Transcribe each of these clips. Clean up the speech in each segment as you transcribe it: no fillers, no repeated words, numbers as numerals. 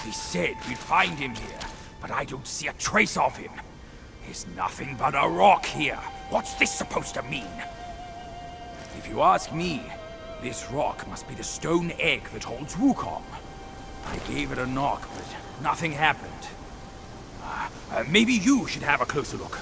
We said we'd find him here, but I don't see a trace of him. There's nothing but a rock here. What's this supposed to mean? If you ask me, this rock must be the stone egg that holds Wukong. I gave it a knock, but nothing happened. Maybe you should have a closer look.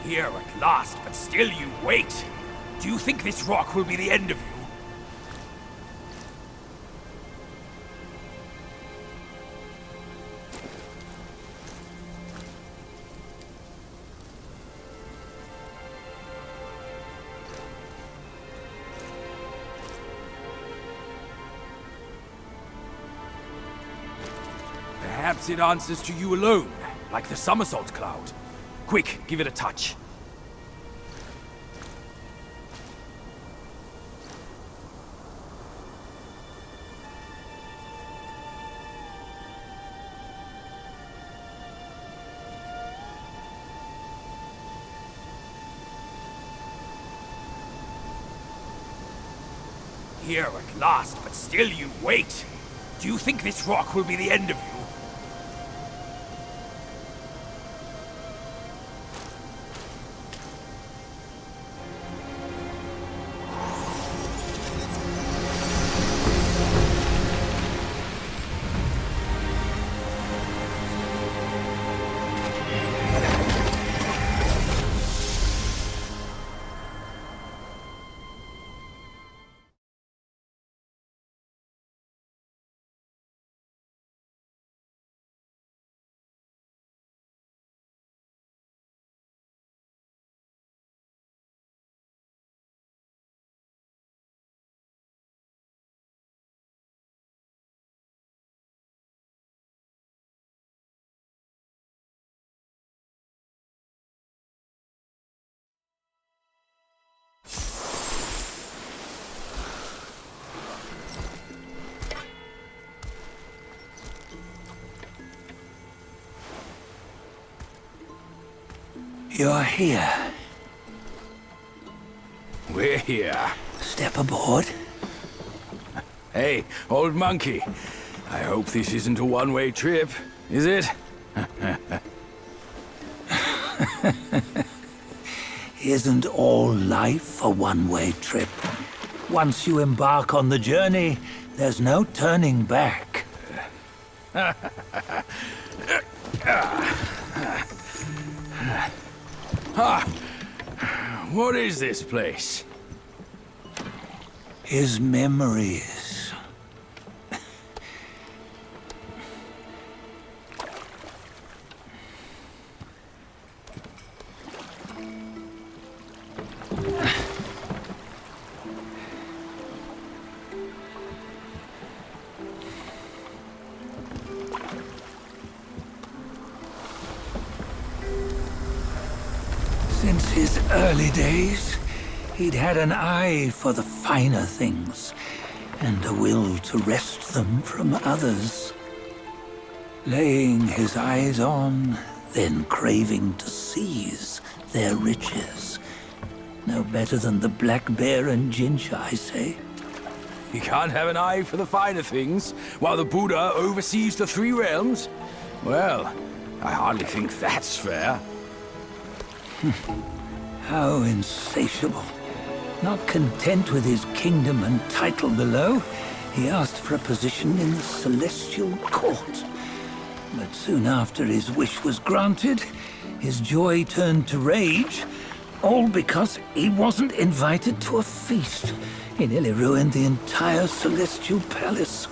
Here at last, but still you wait. Do you think this rock will be the end of you? Perhaps it answers to you alone, like the somersault cloud. Quick, give it a touch. Here at last, but still you wait. Do you think this rock will be the end of you? You're here. We're here. Step aboard. Hey, old monkey. I hope this isn't a one-way trip, is it? Isn't all life a one-way trip? Once you embark on the journey, there's no turning back. What is this place? His memories. Since his early days, he'd had an eye for the finer things, and a will to wrest them from others. Laying his eyes on, then craving to seize their riches. No better than the black bear and Jinch, I say. You can't have an eye for the finer things, while the Buddha oversees the three realms? Well, I hardly think that's fair. How insatiable. Not content with his kingdom and title below, he asked for a position in the Celestial Court. But soon after his wish was granted, his joy turned to rage, all because he wasn't invited to a feast. He nearly ruined the entire Celestial Palace.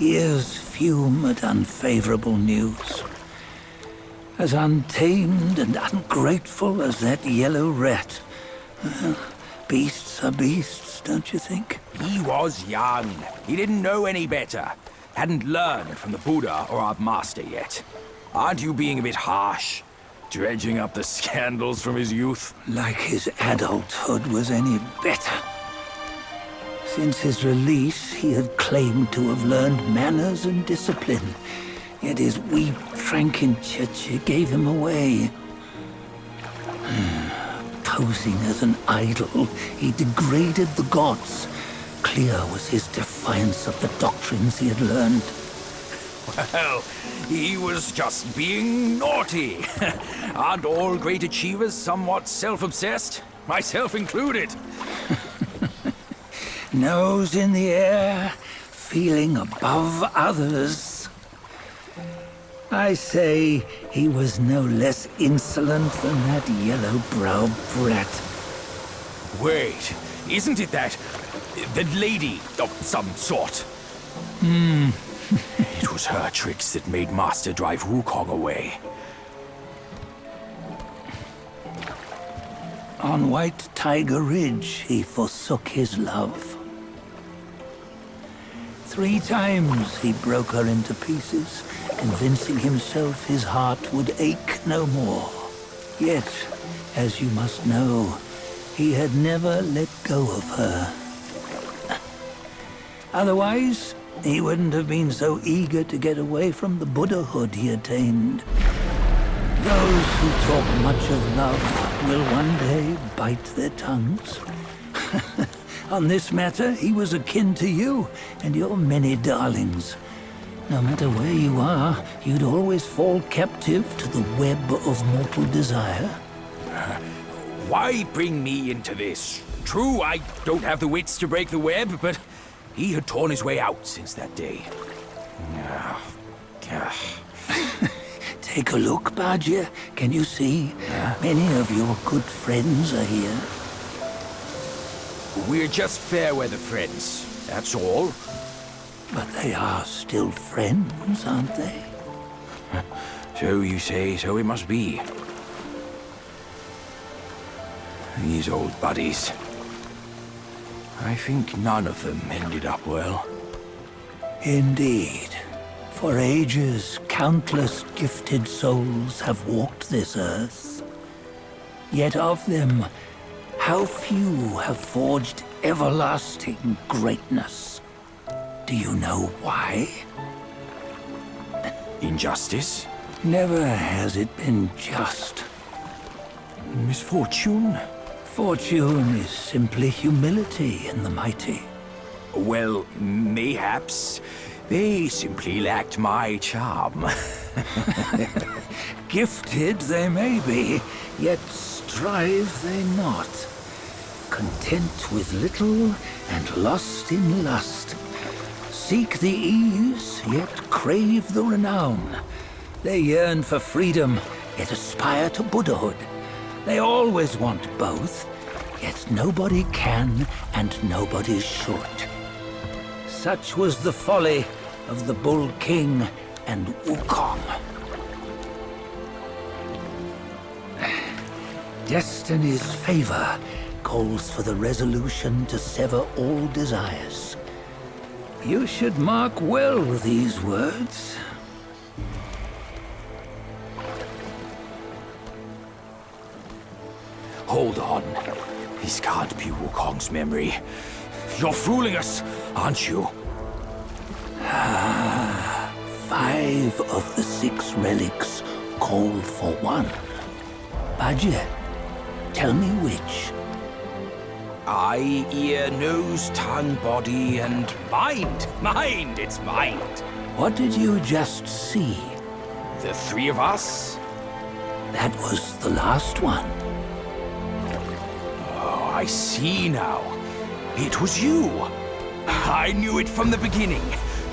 Ears fume at unfavorable news. As untamed and ungrateful as that yellow rat. Beasts are beasts, don't you think? He was young. He didn't know any better. Hadn't learned from the Buddha or our master yet. Aren't you being a bit harsh? Dredging up the scandals from his youth? Like his adulthood was any better. Since his release, he had claimed to have learned manners and discipline. Yet his weak Frankenchurch gave him away. Posing as an idol, he degraded the gods. Clear was his defiance of the doctrines he had learned. Well, he was just being naughty. Aren't all great achievers somewhat self-obsessed? Myself included. Nose in the air, feeling above others. I say he was no less insolent than that yellow-browed brat. Wait, isn't it that lady of some sort? It was her tricks that made Master drive Wukong away. On White Tiger Ridge, he forsook his love. 3 times he broke her into pieces, convincing himself his heart would ache no more. Yet, as you must know, he had never let go of her. Otherwise, he wouldn't have been so eager to get away from the Buddhahood he attained. Those who talk much of love will one day bite their tongues. On this matter, he was akin to you and your many darlings. No matter where you are, you'd always fall captive to the web of mortal desire. Why bring me into this? True, I don't have the wits to break the web, but he had torn his way out since that day. Take a look, Badger. Can you see? Many of your good friends are here. We're just fair weather friends, that's all. But they are still friends, aren't they? So you say, so it must be. These old buddies. I think none of them ended up well. Indeed. For ages, countless gifted souls have walked this earth. Yet of them, how few have forged everlasting greatness? Do you know why? Injustice? Never has it been just. Misfortune? Fortune is simply humility in the mighty. Well, mayhaps. They simply lacked my charm. Gifted they may be, yet strive they not. Content with little and lost in lust. Seek the ease, yet crave the renown. They yearn for freedom, yet aspire to Buddhahood. They always want both, yet nobody can and nobody should. Such was the folly of the Bull King and Wukong. Destiny's favor calls for the resolution to sever all desires. You should mark well these words. Hold on. This can't be Wukong's memory. You're fooling us, aren't you? 5 of the 6 relics call for one. Badger, tell me which. Eye, ear, nose, tongue, body, and mind. Mind, it's mind. What did you just see? The 3 of us? That was the last one. Oh, I see now. It was you. I knew it from the beginning.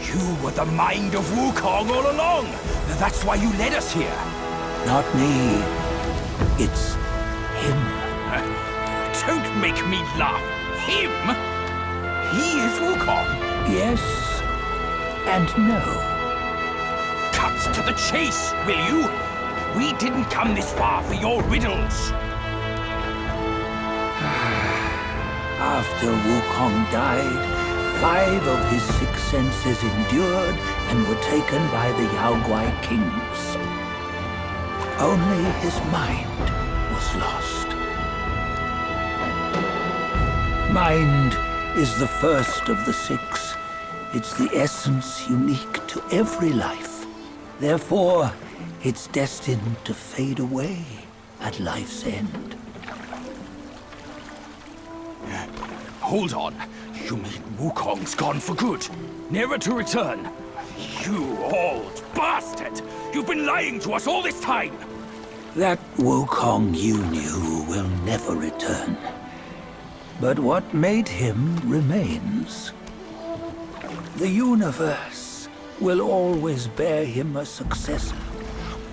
You were the mind of Wukong all along. That's why you led us here. Not me. It's him. Don't make me laugh. Him? He is Wukong. Yes and no. Cut to the chase, will you? We didn't come this far for your riddles. After Wukong died, 5 of his 6 senses endured and were taken by the Yaoguai kings. Only his mind was lost. Mind is the first of the six. It's the essence unique to every life. Therefore, it's destined to fade away at life's end. Hold on. You mean Wukong's gone for good? Never to return? You old bastard! You've been lying to us all this time! That Wukong you knew will never return. But what made him remains. The universe will always bear him a successor.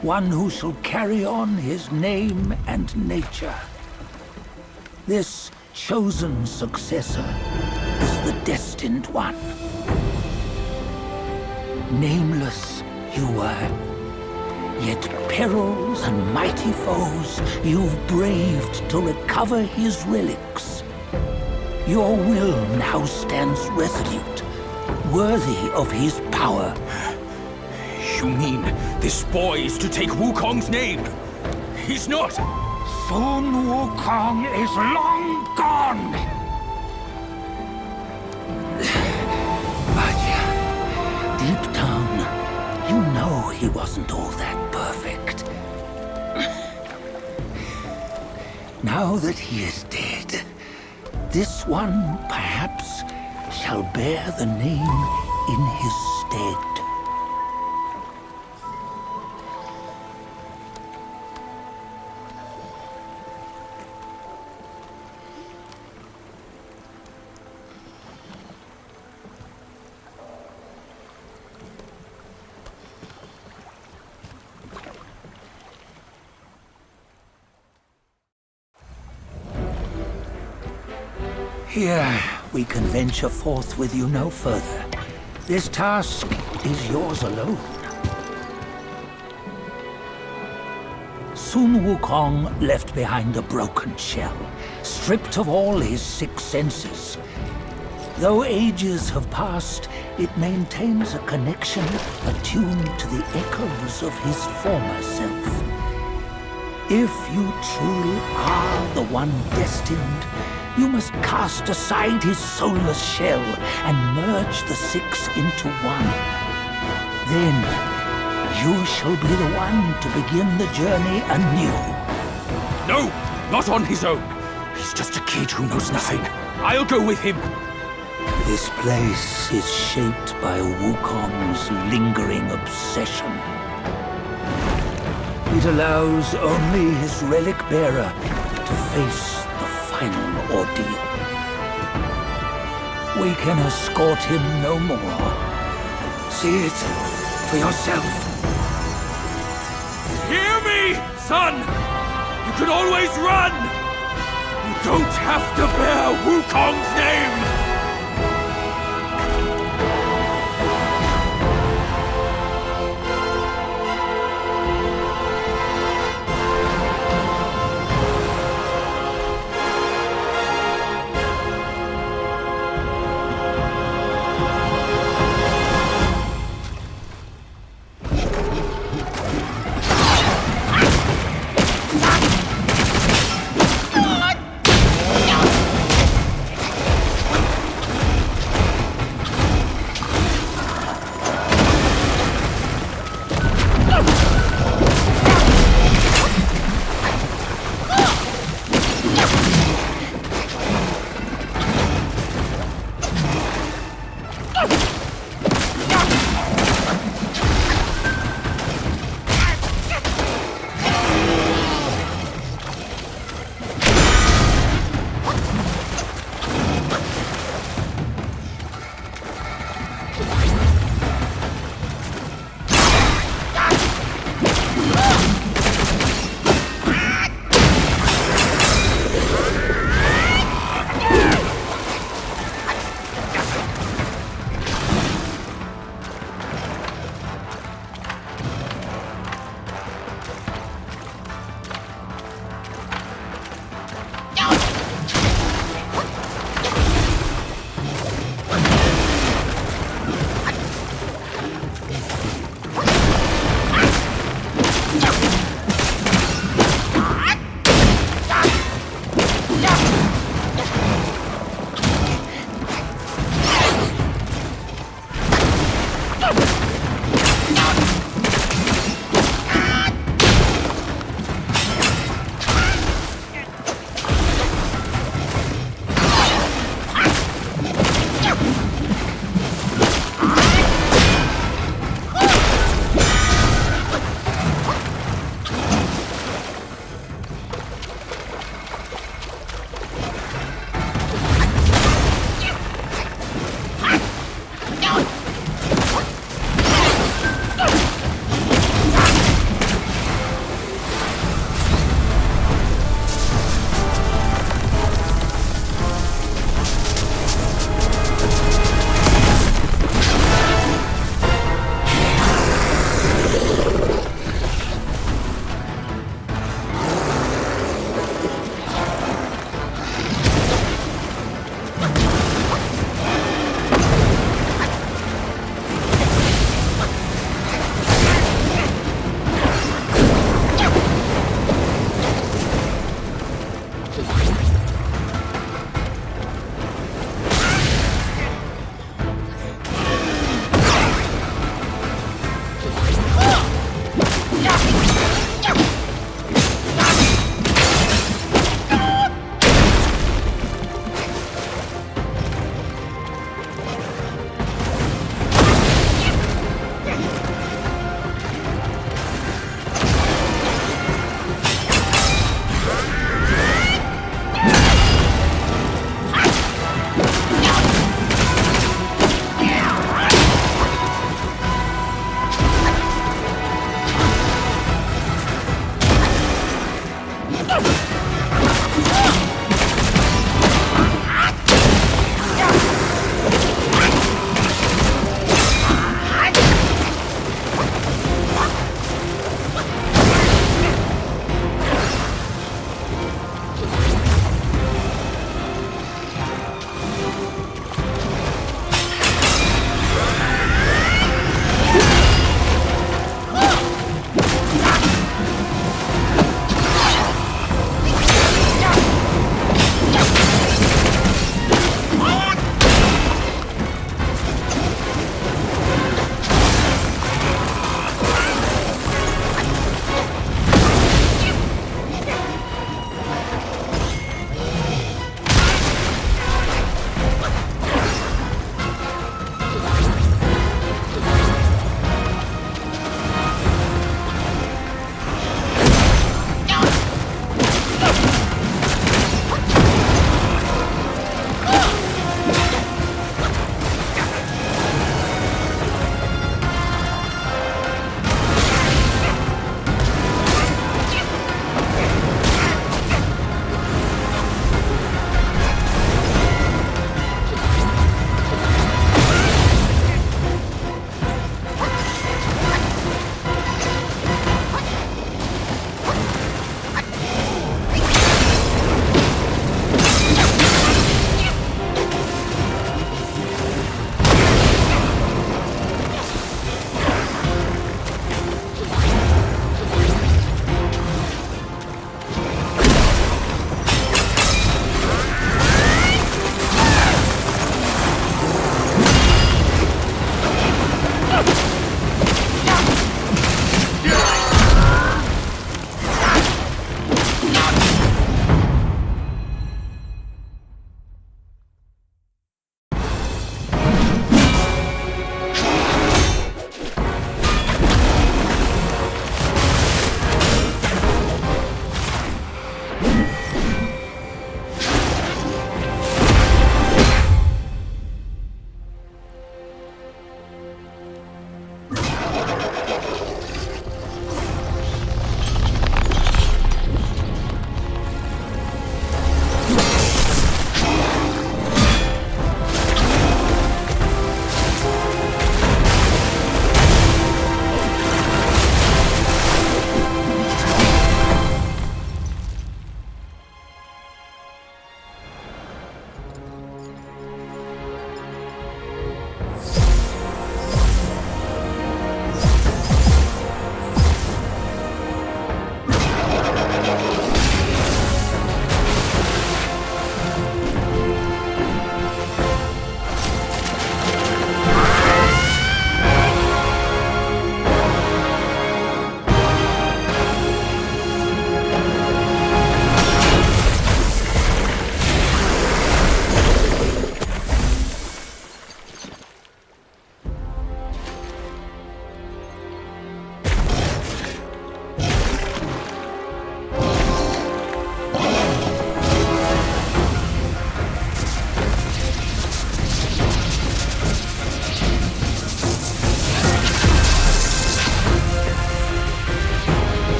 One who shall carry on his name and nature. This chosen successor is the destined one. Nameless you were, yet perils and mighty foes you've braved to recover his relics. Your will now stands resolute, worthy of his power. You mean this boy is to take Wukong's name? He's not! Sun Wukong is long gone! But deep down, you know he wasn't all that perfect. Now that he is dead, this one, perhaps, shall bear the name in his stead. Here, we can venture forth with you no further. This task is yours alone. Sun Wukong left behind a broken shell, stripped of all his six senses. Though ages have passed, it maintains a connection attuned to the echoes of his former self. If you truly are the one destined, you must cast aside his soulless shell and merge the six into one. Then, you shall be the one to begin the journey anew. No! Not on his own! He's just a kid who knows nothing. I'll go with him! This place is shaped by Wukong's lingering obsession. It allows only his relic bearer to face the final ordeal. We can escort him no more. See it for yourself. Hear me, son! You can always run! You don't have to bear Wukong's name!